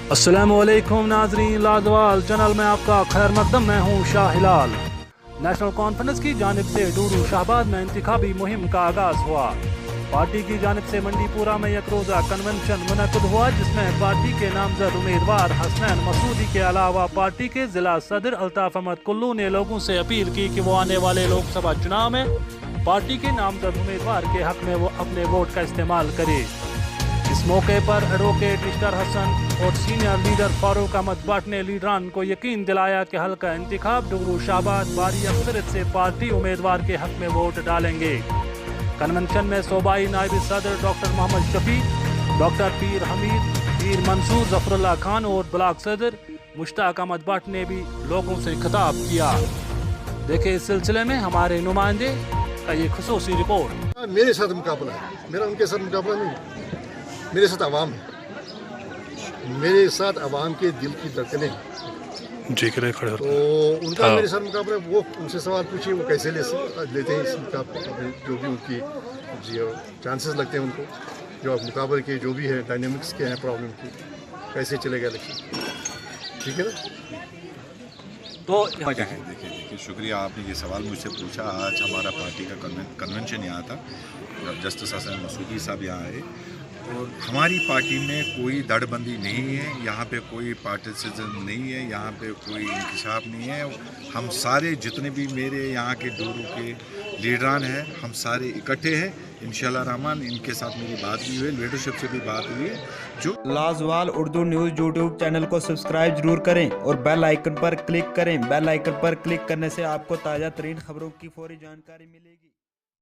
अस्सलामुअलैकुम नाजरीन, लाजवाल चैनल में आपका खैर मकदम। मैं हूँ शाह हिलाल। नेशनल कॉन्फ्रेंस की जानिब से डूडू शाहबाद में इंतखाबी मुहिम का आगाज हुआ। पार्टी की जानिब से मंडीपुरा में एक रोज़ा कन्वेंशन मुनक़िद हुआ, जिसमें पार्टी के नामजद उम्मीदवार हसनैन मसूदी के अलावा पार्टी के जिला सदर अल्ताफ अहमद कुल्लू ने लोगों से अपील की कि वो आने वाले लोकसभा चुनाव में पार्टी के नामजद उम्मीदवार के हक में वो अपने वोट का इस्तेमाल करे। इस मौके पर एडवोकेट मिस्टर हसन और सीनियर लीडर फारूक अहमद भट्ट ने लीडरान को यकीन दिलाया कि हल्का इंतखाब डूडू शाहबाद बारी अक्सरियत से पार्टी उम्मीदवार के हक में वोट डालेंगे। कन्वेंशन में सूबाई नायब सदर डॉक्टर मोहम्मद शफी, डॉक्टर पीर हमीद, पीर मंसूर जफरुल्लाह खान और ब्लॉक सदर मुश्ताक अहमद भट्ट ने भी लोगों से खिताब किया। देखे इस सिलसिले में हमारे नुमाइंदे का ये खुसूसी रिपोर्ट। मेरे साथ मुकाबला है, मेरा उनके साथ मुकाबला नहीं, मेरे साथ आवाम है, मेरे साथ आवाम के दिल की धड़कनें जी खड़े तो उनका मेरे साथ मुकाबला। वो उनसे सवाल पूछिए वो कैसे लेते हैं इस मुकाबले, जो भी उनकी जी चांसेस लगते हैं उनको, जो मुकाबले के जो भी है डायनेमिक्स के हैं प्रॉब्लम की, कैसे चलेगा इलेक्शन, ठीक है ना। तो देखिए शुक्रिया आपने ये सवाल मुझसे पूछा। आज हमारा पार्टी का कन्वेंशन यहाँ था, जस्टिस हसन मसूदी साहब यहाँ आए और हमारी पार्टी में कोई दड़बंदी नहीं है, यहाँ पे कोई पार्टिसिज्म नहीं है, यहाँ पे कोई इंकशाफ नहीं है। हम सारे जितने भी मेरे यहाँ के डूडू के लीडरान हैं, हम सारे इकट्ठे हैं। इंशाल्लाह रहमान इनके साथ मेरी बात भी हुई, लीडरशिप से भी बात हुई है। जो लाजवाल उर्दू न्यूज़ यूट्यूब चैनल को सब्सक्राइब जरूर करें और बेल आइकन पर क्लिक करें। बेल आइकन पर क्लिक करने से आपको ताज़ा तरीन खबरों की फौरी जानकारी मिलेगी।